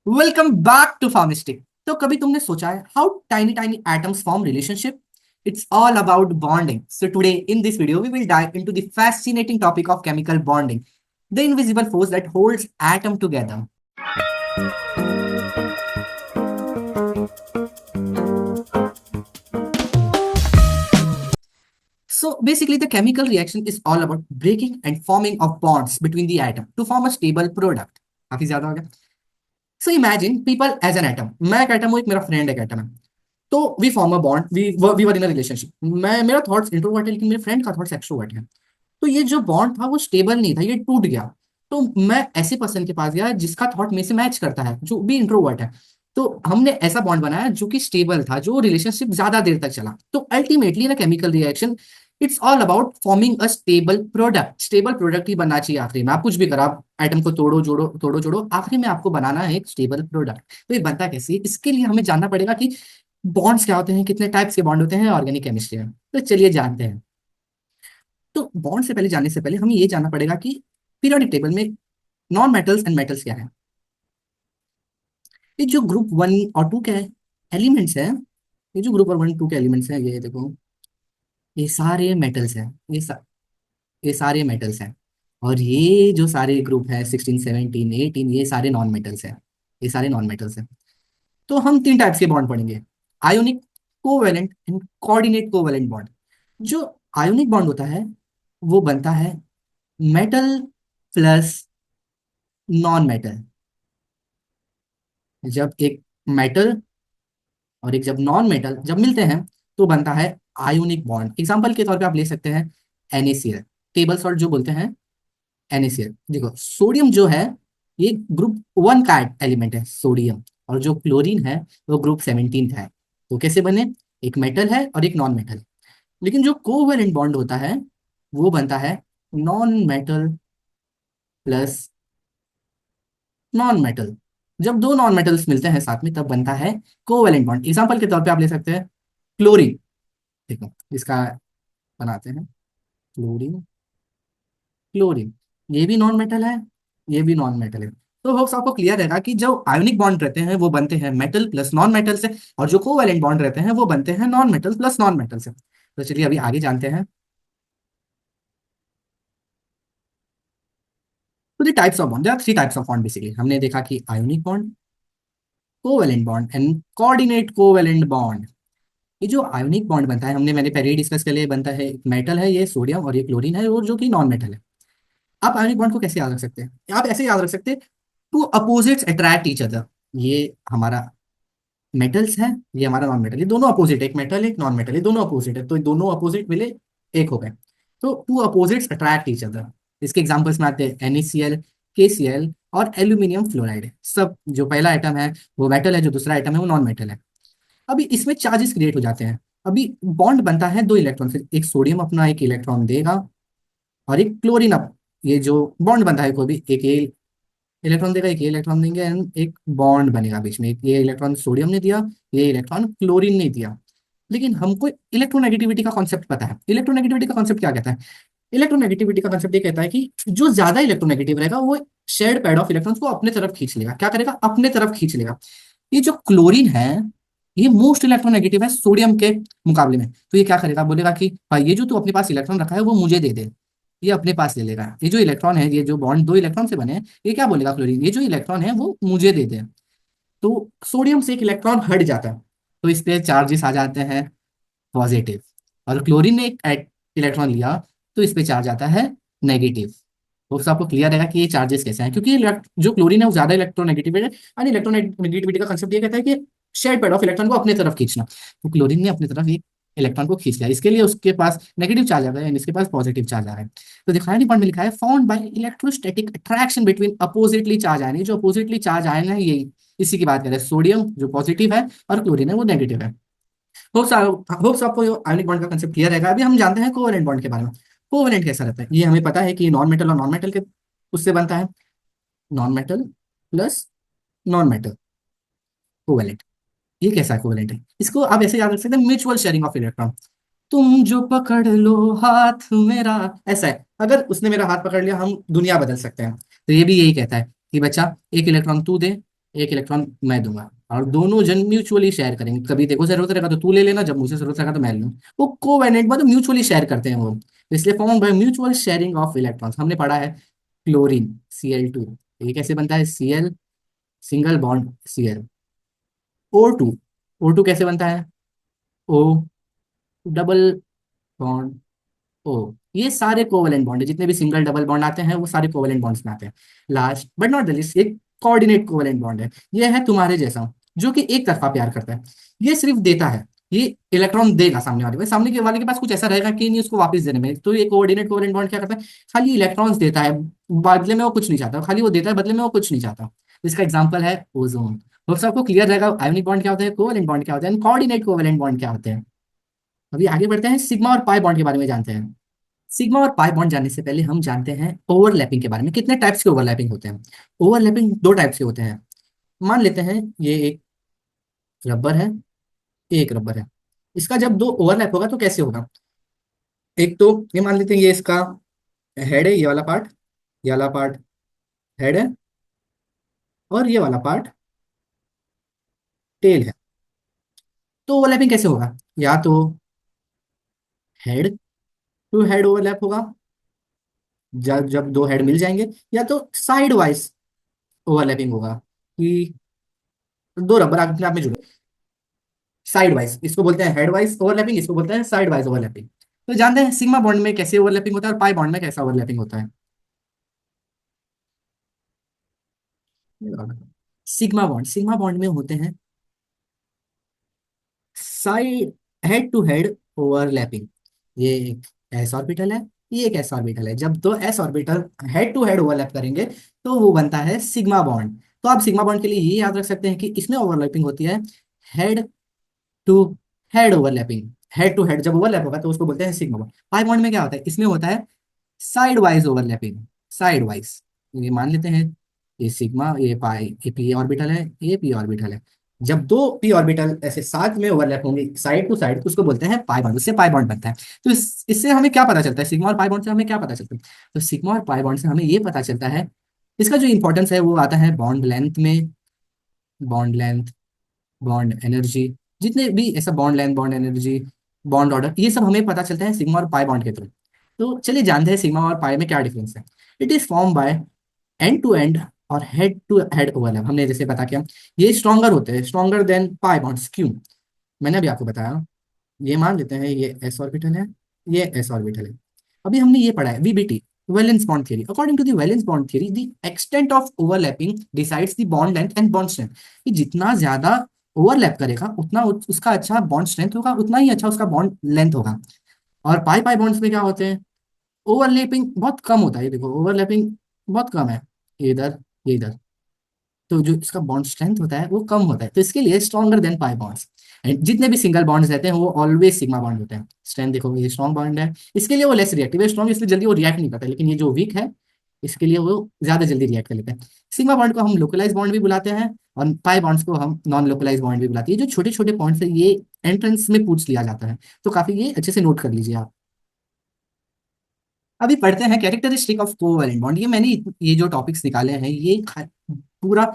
Welcome back to फार्मिस्टिक। तो कभी तुमने सोचा है how tiny tiny atoms form relationship? It's all about bonding. So today in this video we will dive into the fascinating topic of chemical bonding, the invisible force that holds atom together. So basically, the chemical reaction is all about breaking and forming of bonds between the atom to form a stable product. काफी ज्यादा हो गया। So imagine people as an atom. मैं एक atom हूँ, एक मेरा friend एक एटम है। तो we form a bond, we were in a relationship. मैं मेरा थॉट्स इंट्रोवर्ट है, लेकिन मेरे फ्रेंड का थॉट्स एक्सट्रोवर्ट है। तो ये जो बॉन्ड था वो स्टेबल नहीं था, ये टूट गया। तो मैं ऐसे पर्सन के पास गया जिसका थॉट मेरे से मैच करता है, जो भी इंट्रोवर्ट है। तो हमने ऐसा बॉन्ड बनाया जो कि स्टेबल था, जो रिलेशनशिप ज्यादा देर तक चला। तो अल्टीमेटली ना chemical reaction, it's all about forming a stable product. Stable product ही बनना चाहिए। आखिरी में आप कुछ भी करो, आप एटम को तोड़ो जोड़ो तोड़ो जोड़ो, आखिरी में आपको बनाना है एक स्टेबल प्रोडक्ट। तो ये बनता कैसे है? इसके लिए हमें जानना पड़ेगा कि बॉन्ड्स क्या होते हैं, कितने टाइप्स के बॉन्ड होते हैं ऑर्गेनिक केमिस्ट्री में। तो चलिए जानते हैं। तो बॉन्ड से पहले जानने से पहले हमें ये जानना पड़ेगा कि पीरियोडिक टेबल में नॉन मेटल्स एंड मेटल्स क्या है। ये जो ग्रुप वन और टू के एलिमेंट्स हैं, ये जो ग्रुप और वन टू के एलिमेंट्स हैं, ये देखो, ये सारे मेटल्स हैं। ये सारे मेटल्स हैं। और ये जो सारे ग्रुप है 16 17 18, ये सारे नॉन मेटल्स हैं। ये सारे नॉन मेटल्स हैं। तो हम तीन टाइप्स के बॉन्ड पढ़ेंगे: ionic, covalent and coordinate covalent bond. जो आयोनिक बॉन्ड होता है वो बनता है मेटल प्लस नॉन मेटल। जब एक मेटल और एक जब नॉन मेटल जब मिलते हैं तो बनता है आयोनिक बॉन्ड। एग्जांपल के तौर पे आप ले सकते हैं NaCl, टेबल सॉल्ट जो बोलते हैं NaCl। देखो, सोडियम जो है ये ग्रुप वन का एलिमेंट है सोडियम, और जो क्लोरीन है वो ग्रुप 17 है। तो कैसे बने? एक मेटल है और एक नॉन मेटल। लेकिन जो कोवेलेंट बॉन्ड होता है वो बनता है non metal plus non metal. जब दो नॉन मेटल्स मिलते हैं साथ में तब बनता है कोवेलेंट बॉन्ड। एग्जांपल के तौर पे आप ले सकते हैं क्लोरीन। देखो इसका बनाते हैं क्लोरीन। क्लोरीन ये भी नॉन मेटल है, ये भी नॉन मेटल है। तो होप्स आपको क्लियर रहेगा कि जो आयोनिक बॉन्ड रहते हैं वो बनते हैं मेटल प्लस नॉन मेटल से, और जो कोवेलेंट बॉन्ड रहते हैं वो बनते हैं non metal plus non metal से। तो चलिए अभी आगे जानते हैं। तो the types of bond, there are three types of bond basically. हमने देखा कि ionic bond, covalent bond and coordinate covalent bond. ये जो आयोनिक बॉन्ड बनता है, मैंने पहले ही डिस्कस कर लिया, बनता है एक मेटल है ये सोडियम, और ये क्लोरीन है और जो कि नॉन मेटल है। आप आयोनिक बॉन्ड को कैसे याद रख सकते हैं? आप ऐसे याद रख सकते हैं, two opposites attract each other. ये हमारा मेटल्स है, ये हमारा नॉन मेटल, ये दोनों अपोजिट है, एक मेटल एक नॉन मेटल, ये दोनों अपोजिट है, तो ये दोनों अपोजिट मिले एक हो गए। तो two opposites attract each other. इसके एग्जांपल्स में आते हैं NaCl, KCl और एल्यूमिनियम फ्लोराइड। सब जो पहला आइटम है वो मेटल है, जो दूसरा आइटम है वो नॉन मेटल है। अभी इसमें चार्जेस क्रिएट हो जाते हैं। अभी बॉन्ड बनता है दो इलेक्ट्रॉन से, एक सोडियम अपना एक इलेक्ट्रॉन देगा और एक क्लोरीन अप। ये जो बॉन्ड बनता है कोई भी, एक ये इलेक्ट्रॉन देगा एक ये इलेक्ट्रॉन देंगे, एंड एक बॉन्ड बनेगा बीच में। एक ये इलेक्ट्रॉन सोडियम ने दिया, ये इलेक्ट्रॉन क्लोरीन ने दिया। लेकिन हमको इलेक्ट्रोनेगेटिविटी का कॉन्सेप्ट पता है। इलेक्ट्रोनेगेटिविटी का कॉन्सेप्ट क्या कहता है? इलेक्ट्रोनेगेटिविटी का कॉन्सेप्ट ये कहता है कि जो ज्यादा इलेक्ट्रोनेगेटिव रहेगा वो शेयर्ड पैड ऑफ इलेक्ट्रॉन्स को अपने तरफ खींच लेगा। क्या करेगा? अपने तरफ खींच लेगा। ये जो क्लोरीन है ये मोस्ट इलेक्ट्रोनेगेटिव है सोडियम के मुकाबले में। तो ये क्या करेगा? बोलेगा कि भाई ये जो तू अपने पास इलेक्ट्रॉन रखा है वो मुझे दे दे। ये अपने पास ले लेगा। ये जो इलेक्ट्रॉन है, ये जो बॉन्ड दो इलेक्ट्रॉन से बने हैं, ये क्या बोलेगा क्लोरीन? ये जो इलेक्ट्रॉन है वो मुझे दे दे। तो सोडियम से एक इलेक्ट्रॉन हट जाता है, तो इस पे चार्जेस आ जाते हैं पॉजिटिव। और क्लोरीन ने एक इलेक्ट्रॉन लिया तो इस पे चार्ज आता है नेगेटिव। तो उससे आपको क्लियर रहेगा कि ये चार्जेस कैसे हैं, क्योंकि जो क्लोरीन है वो ज्यादा इलेक्ट्रोनेगेटिव है। और इलेक्ट्रोनेगेटिविटी का कंसेप्ट ये कहता है कि शेयर्ड पेयर ऑफ इलेक्ट्रॉन को अपने तरफ खींचना। तो क्लोरीन ने अपनी तरफ एक इलेक्ट्रॉन को खींच लिया, इसके लिए उसके पास नेगेटिव चार्ज आ गया है, इसके पास पॉजिटिव चार्ज आ रहा है। तो दिखाया नहीं, पॉइंट में लिखा है found by electrostatic attraction between oppositely charge ion. ये जो अपोजिटली चार्ज आयन है यही इसी की बात करें। सोडियम जो पॉजिटिव है और क्लोरीन है वो नेगेटिव है। होप्स आपको आयोनिक बॉन्ड का कंसेप्ट क्लियर रहेगा। अभी हम जानते हैं कोवेलेंट बॉन्ड के बारे में। कोवेलेंट कैसा रहता है? ये हमें पता है कि नॉन मेटल और नॉन मेटल के उससे बनता है, non metal plus non metal covalent. ये कैसा कोवेलेंट है? इसको आप ऐसे याद रख सकते हैं, म्यूचुअल शेयरिंग ऑफ इलेक्ट्रॉन। तुम जो पकड़ लो हाथ मेरा, ऐसा है। अगर उसने मेरा हाथ पकड़ लिया हम दुनिया बदल सकते हैं। तो ये भी यही कहता है कि बच्चा एक इलेक्ट्रॉन तू दे, एक इलेक्ट्रॉन मैं दूंगा, और दोनों जन म्यूचुअली शेयर करेंगे। कभी देखो जरूरत रहेगा तो तू ले लेना, जब मुझे जरूरत रहेगा तो मैं ले लूँ। वो कोवेलेंट मतलब म्यूचुअली शेयर करते हैं वो, इसलिए form by mutual sharing of electrons. हमने पढ़ा है क्लोरीन Cl2, ये कैसे बनता है? Cl single bond Cl। O2, O2 कैसे बनता है? O double bond O. ये सारे कोवेलेंट बॉन्ड है, जितने भी सिंगल डबल बॉन्ड आते हैं वो सारे कोवेलेंट बॉन्ड्स में आते हैं। Last but not the least, एक कोऑर्डिनेट कोवेलेंट बॉन्ड है। ये है तुम्हारे जैसा, जो कि एक तरफा प्यार करता है। ये सिर्फ देता है, ये इलेक्ट्रॉन देगा सामने वाले को, सामने के वाले के पास कुछ ऐसा रहेगा कि नहीं उसको वापस देने में। तो ये कोऑर्डिनेट कोवेलेंट बॉन्ड क्या करता है? खाली इलेक्ट्रॉन्स देता है, बदले में वो कुछ नहीं चाहता। खाली वो देता है, बदले में वो कुछ नहीं चाहता। इसका एग्जाम्पल है ओजोन। तो सबको क्लियर रहेगा आयोनिक बॉन्ड क्या होता है, कोवेलेंट बॉन्ड क्या होता है, कोऑर्डिनेट कोवेलेंट बॉन्ड क्या होते हैं। अभी आगे बढ़ते हैं, सिग्मा और पाई बॉन्ड के बारे में जानते हैं। सिग्मा और पाई बॉन्ड जानने से पहले हम जानते हैं ओवरलैपिंग के बारे में। कितने टाइप्स के ओवरलैपिंग होते हैं? ओवरलैपिंग दो टाइप्स के होते हैं। मान लेते हैं ये एक रबर है, एक रबर है। इसका जब दो ओवरलैप होगा तो कैसे होगा? एक तो ये मान लेते हैं ये इसका हेड है, ये वाला पार्ट, ये वाला पार्ट हेड है, और ये वाला पार्ट टेल है। तो ओवरलैपिंग कैसे होगा? या तो हेड टू हेड ओवरलैप होगा, जब जब दो हेड मिल जाएंगे, या तो साइड वाइज ओवरलैपिंग होगा कि दो रबर अपने आप में जुड़े। साइड वाइज इसको बोलते हैं हेड वाइज ओवरलैपिंग, इसको बोलते हैं साइड वाइज ओवरलैपिंग। तो जानते हैं सिग्मा बॉन्ड में कैसे ओवरलैपिंग होता है और पाई बॉन्ड में कैसा ओवरलैपिंग होता है। सिग्मा बॉन्ड में होते हैं side head to head overlapping. ये एक एस ऑर्बिटल है, ये एक एस ऑर्बिटल है। जब दो S orbital head to head overlap करेंगे तो वो बनता है सिग्मा बॉन्ड। तो आप सिग्मा बॉन्ड के लिए ये याद रख सकते हैं कि इसमें ओवरलैपिंग होती है head to head overlapping. Head to head जब ओवरलैप होगा तो उसको बोलते हैं सिग्मा बॉन्ड। पाई बॉन्ड में क्या होता है? इसमें होता है side wise overlapping. Side wise ये मान लेते हैं ये सिग्मा, ये पाई, ये पी ऑर्बिटल है, ये पी ऑर्बिटल है। जब दो पी ऑर्बिटल ऐसे साथ में ओवरलैप होंगे साइड टू साइड तो उसको बोलते हैं पाई बॉन्ड, उससे पाई बॉन्ड बनता है। तो इससे हमें क्या पता चलता है? सिग्मा और पाई बॉन्ड से हमें क्या पता चलता है? तो सिग्मा और पाई बॉन्ड से हमें ये पता चलता है, इसका जो इंपॉर्टेंस है वो आता है बॉन्ड लेंथ में। बॉन्ड लेंथ, बॉन्ड एनर्जी, जितने भी ऐसा bond length, bond energy, bond order, ये सब हमें पता चलता है सिग्मा और पाई बॉन्ड के थ्रू। तो चलिए जानते हैं सिग्मा और पाई में क्या डिफरेंस है। It is form by end to end और हेड टू हेड ओवरलैप। हमने जैसे बता किया, ये स्ट्रॉन्गर होते हैं, स्ट्रॉन्गर देन पाई बॉन्ड्स। क्यों? मैंने अभी आपको बताया। ये मान लेते हैं ये एस ऑर्बिटल है, ये एस ऑर्बिटल है। अभी हमने ये पढ़ा है VBT, valence bond theory. According to the valence bond theory, the extent of overlapping decides the bond length and bond strength. कि जितना ज्यादा ओवरलैप करेगा उतना उसका अच्छा बॉन्ड स्ट्रेंथ होगा, उतना ही अच्छा उसका बॉन्ड लेंथ होगा। और पाई पाई बॉन्ड्स में क्या होते हैं? ओवरलैपिंग बहुत कम होता है। ये देखो ओवरलैपिंग बहुत कम है, ये इधर, ये इधर। तो जो इसका बॉन्ड स्ट्रेंथ होता है वो कम होता है, तो इसके लिए stronger than pi bonds. And जितने भी सिंगल बॉन्ड्स रहते हैं वो ऑलवेज सिग्मा बॉन्ड होते हैं। स्ट्रेंथ देखो, ये स्ट्रॉन्ग बॉन्ड है, इसके लिए वो लेस रिएक्टिव है। स्ट्रॉन्ग इसलिए जल्दी वो रिएक्ट नहीं करता, लेकिन ये जो वीक है इसके लिए वो ज्यादा जल्दी रिएक्ट कर लेते हैं। सिग्मा बॉन्ड को हम लोकलाइज बॉन्ड भी बुलाते हैं, और पाई बॉन्ड्स को हम नॉन लोकलाइज बॉन्ड भी बुलाते हैं। ये जो छोटे छोटे पॉइंट्स है ये एंट्रेंस में पूछ लिया जाता है, तो काफी ये अच्छे से नोट कर लीजिए आप। अभी पढ़ते हैं कैरेक्टरिस्टिक ऑफ कोवैलेंट बॉन्ड। ये मैंने ये जो टॉपिक्स निकाले हैं ये पूरा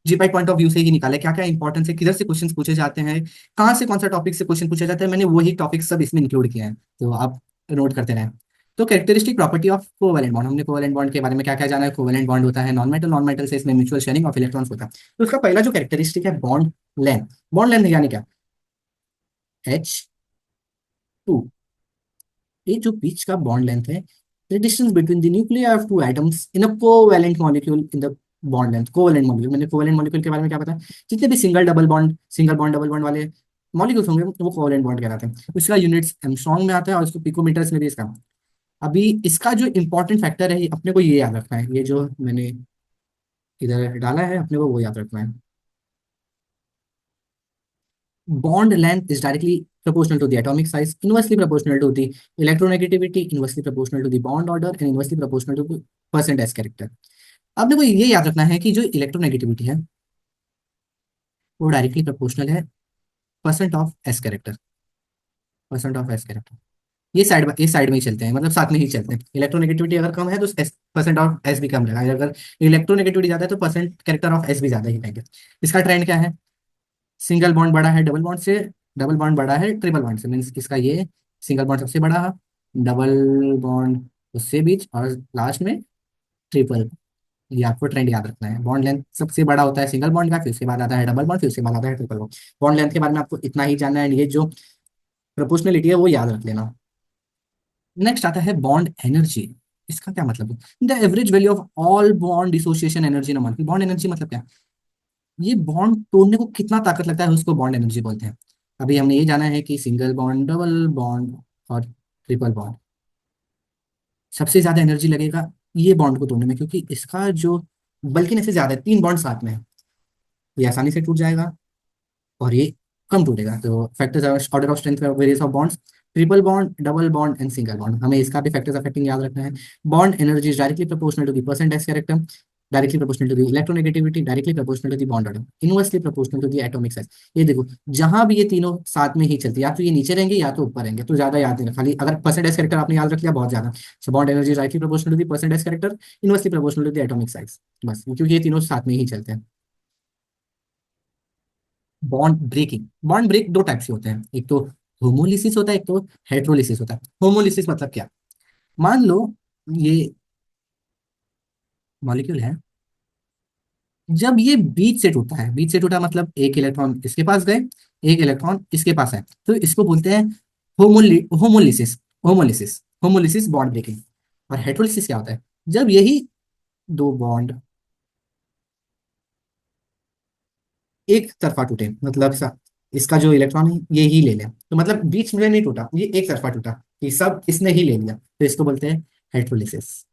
जीपाई पॉइंट ऑफ व्यू से ही निकाला है। क्या क्या इंपॉर्टेंस है, किधर से क्वेश्चन पूछे जाते हैं, कहाँ से कौन सा टॉपिक से क्वेश्चन पूछे जाते हैं, मैंने वही टॉपिक सब इसमें इंक्लूड किए हैं, तो आप नोट करते रहें। तो characteristic property of covalent bond, हमने कोवैलेंट बॉन्ड के बारे में क्या क्या जाना है। कोवैलेंट बॉन्ड होता है नॉन मेटल, नॉन मेटल से इसमें म्यूचुअल शेयरिंग ऑफ इलेक्ट्रॉन्स होता है। तो उसका पहला जो कैरेक्टरिस्टिक है बॉन्ड लेंथ। बॉन्ड लेंथ यानी क्या? H2, ये जो बीच का बॉन्ड लेंथ है, the distance between the nuclear of two atoms in a covalent molecule in the bond length. Covalent molecule, मैंने कोवैलेंट मॉलिक्यूल के बारे में क्या पता है? जितने भी सिंगल बॉन्ड डबल बॉन्ड वाले मॉलिक्यूल्स होंगे वो कोवैलेंट बॉन्ड कहलाते हैं। उसका यूनिट्स एंगस्ट्रॉम में आता है और उसको पिकोमीटर्स में भी इसका। अभी इसका जो इंपॉर्टेंट फैक्टर है अपने को ये याद रखना है, ये जो मैंने इधर डाला है अपने को वो याद रखना है। Bond length is directly proportional to the atomic size, inversely proportional to the electronegativity, inversely proportional to the bond order, and inversely proportional to the percent S character। आपने को ये याद रखना है कि जो इलेक्ट्रोनेगेटिविटी है वो डायरेक्टली प्रोपोर्शनल है percent of S character, percent of S character. ये साइड में ही चलते हैं, मतलब साथ में ही चलते हैं। इलेक्ट्रोनेगेटिविटी अगर कम है तो एस परसेंट ऑफ एस भी कम रहेगा, अगर इलेक्ट्रोनेगेटिविटी ज्यादा है तो परसेंट कैरेक्टर ऑफ एस भी ज्यादा ही रहेंगे। इसका ट्रेंड क्या है? सिंगल बॉन्ड बड़ा है डबल बॉन्ड से, डबल बॉन्ड बड़ा है ट्रिपल बॉन्ड से, मीन्स इसका ये सिंगल बॉन्ड सबसे बड़ा है, डबल बॉन्ड उससे बीच, और लास्ट में ट्रिपल। ये आपको ट्रेंड याद रखना है। बॉन्ड लेंथ सबसे बड़ा होता है सिंगल बॉन्ड का, फिर उसके बाद आता है डबल बॉन्ड, फिर उसके बाद आता है ट्रिपल बॉन्ड। बॉन्ड लेंथ के बारे में आपको इतना ही जानना है, एंड ये जो प्रोपोर्शनलिटी है वो याद रख लेना। नेक्स्ट आता है बॉन्ड एनर्जी। इसका क्या मतलब है? The average value of all bond dissociation energy in a molecule. Bond energy मतलब क्या? ये बॉन्ड तोड़ने को कितना ताकत लगता है उसको बॉन्ड एनर्जी बोलते हैं। अभी हमने ये जाना है कि सिंगल बॉन्ड, डबल बॉन्ड और ट्रिपल बॉन्ड, सबसे ज्यादा एनर्जी लगेगा ये बॉन्ड को तोड़ने में, क्योंकि इसका जो बल्कि से ज्यादा है, 3 बॉन्ड साथ में है, ये आसानी से टूट जाएगा और ये कम टूटेगा। तो factors order of strength various of bonds, triple bond, double bond and single bond, हमें इसका भी फैक्टर्स अफेक्टिंग याद रखना है। Bond energy is directly proportional to the percent S character, directly proportional to the electronegativity, directly proportional to the bond order, inversely proportional to the atomic size. ये देखो, जहां भी ये तीनों साथ में ही चलती है, या तो ये नीचे रहेंगे या तो ऊपर रहेंगे, तो ज्यादा याद नहीं रखना, खाली अगर परसेंट एस कैरेक्टर आपने याद रख लिया बहुत ज्यादा। So bond energy directly proportional to the percent S character, inversely proportional to the atomic size, बस, क्योंकि ये तीनों साथ में ही चलते हैं। बॉन्ड ब्रेकिंग, बॉन्ड ब्रेक दो टाइप से होते हैं, एक तो होमोलिसिस होता है, एक तो हेट्रोलिसिस होता है। होमोलिसिस मतलब क्या? मान लो ये मॉलिक्यूल है, जब ये बीच से टूटा है, बीच से टूटा मतलब एक इलेक्ट्रॉन इसके पास गए, एक इलेक्ट्रॉन इसके पास है, तो इसको बोलते हैं होमोलिसिस। Homolysis bond breaking. और हेट्रोलिसिस क्या होता है? जब यही दो बॉन्ड एक तरफा टूटे, मतलब इसका जो इलेक्ट्रॉन है ये ही ले लिया, तो मतलब बीच में नहीं टूटा, ये एक तरफा टूटा, ये सब इसने ही ले लिया, तो इसको बोलते हैं हेट्रोलिसिस।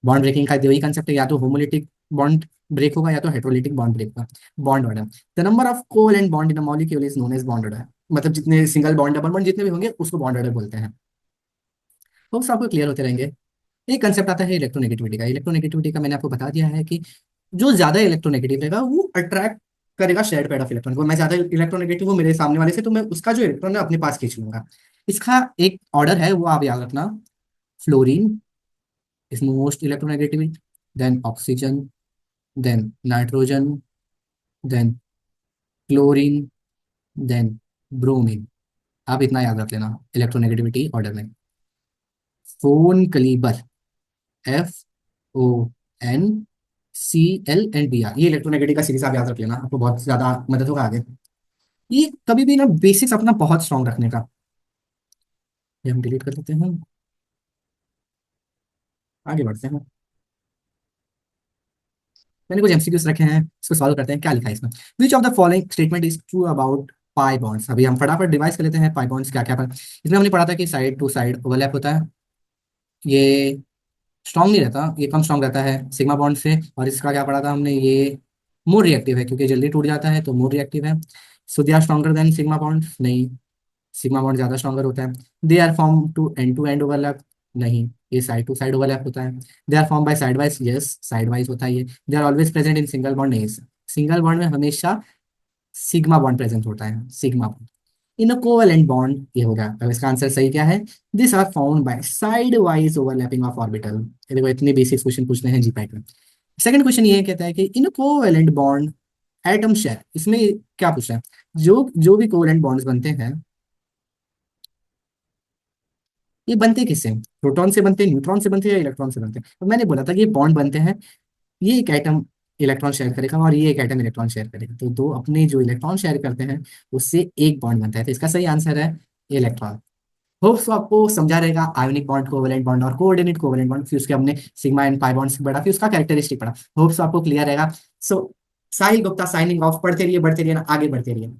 बॉन्ड ब्रेकिंग का वही कंसेप्ट है, या तो होमोलिटिक बॉन्ड ब्रेक होगा या तो हेट्रोलिटिक बॉन्ड ब्रेक होगा। Bond order, the number of covalent bond in a molecule is known as bond order, मतलब जितने सिंगल बॉन्ड डबल बॉन्ड जितने भी होंगे उसको बॉन्ड ऑर्डर बोलते हैं। होप्स आपको क्लियर होते रहेंगे। एक कंसेप्ट आता है इलेक्ट्रोनेगेटिविटी का। इलेक्ट्रोनेगेटिविटी का मैंने आपको बता दिया है कि जो ज्यादा इलेक्ट्रोनेगेटिव रहेगा वो अट्रैक्ट करेगा शेयर्ड पेयर ऑफ इलेक्ट्रॉन को। मैं ज्यादा इलेक्ट्रोनेगेटिव हूँ मेरे सामने वाले से, तो मैं उसका जो इलेक्ट्रॉन है अपने पास खींच लूंगा। इसका एक ऑर्डर है वो आप याद रखना। Fluorine is most electronegative, then oxygen, then nitrogen, then chlorine, then bromine. आप इतना याद रख लेना इलेक्ट्रोनेगेटिविटी ऑर्डर में। फोन कलीबर, FON CL एंड BR, ये इलेक्ट्रोनेगेटिव का सीरीज आप याद रख लेना, आपको बहुत ज्यादा मदद होगा आगे। ये कभी भी ना बेसिक्स अपना बहुत स्ट्रांग रखने का। ये हम डिलीट कर देते हैं, आगे बढ़ते हैं। मैंने कुछ एमसीक्यूज रखे हैं, इसको सॉल्व करते हैं। क्या लिखा है इसमें? Which of the following statement is true about pi bonds. अभी हम फटाफट रिवाइज कर लेते हैं पाई बॉन्ड्स क्या क्या पर। इसमें हमने पढ़ा था कि साइड टू साइड ओवरलैप होता है, ये स्ट्रांग नहीं रहता, ये कम स्ट्रांग रहता है सिग्मा बॉन्ड से। और इसका क्या पढ़ा था हमने? ये मोर रिएक्टिव है, क्योंकि जल्दी टूट जाता है तो मोर रिएक्टिव है। So they are stronger than sigma bond, नहीं, सिग्मा बॉन्ड ज्यादा स्ट्रॉन्गर होता है। They are form to end overlap, नहीं, ये साइड टू साइड ओवरलैप होता है। They are form by side wise, yes side wise होता है ये। They are always present in single bond, नहीं, सिंगल बॉन्ड में हमेशा सिग्मा बॉन्ड प्रेजेंट होता है, sigma bond. In a covalent bond, ये होगा। अब इसका आंसर सही क्या है? This are found by side wise overlapping of orbital. ये देखो इतने बेसिक क्वेश्चन पूछते हैं जीपैट में। सेकंड क्वेश्चन ये कहता है कि इन कोवेलेंट बॉन्ड एटम शेयर, इसमें क्या पूछा है? जो जो भी कोवेलेंट बॉन्ड्स बनते हैं ये बनते किससे हैं? प्रोटॉन से बनते हैं, न्यूट्रॉन से बनते हैं, या इलेक्ट्रॉन से बनते हैं? तो मैंने बोला था कि ये बॉन्ड बनते हैं, ये एक एटम इलेक्ट्रॉन शेयर करेगा और ये एक एटम इलेक्ट्रॉन शेयर करेगा, तो दो अपने जो इलेक्ट्रॉन शेयर करते हैं उससे एक बॉन्ड बनता है, तो इसका सही आंसर है इलेक्ट्रॉन। होप्स तो आपको समझा रहेगा आयोनिक बॉन्ड, कोवेलेंट बॉन्ड और कोऑर्डिनेट कोवेलेंट बॉन्ड, फिर उसके हमने सिग्मा एंड पाई बॉन्ड्स पढ़ा, फिर उसका कैरेक्टरिस्टिक पढ़ा। होप्स आपको क्लियर रहेगा। सो साहिल गुप्ता साइनिंग ऑफ। पढ़ते रहिए, बढ़ते रहिए ना, आगे बढ़ते रहिए।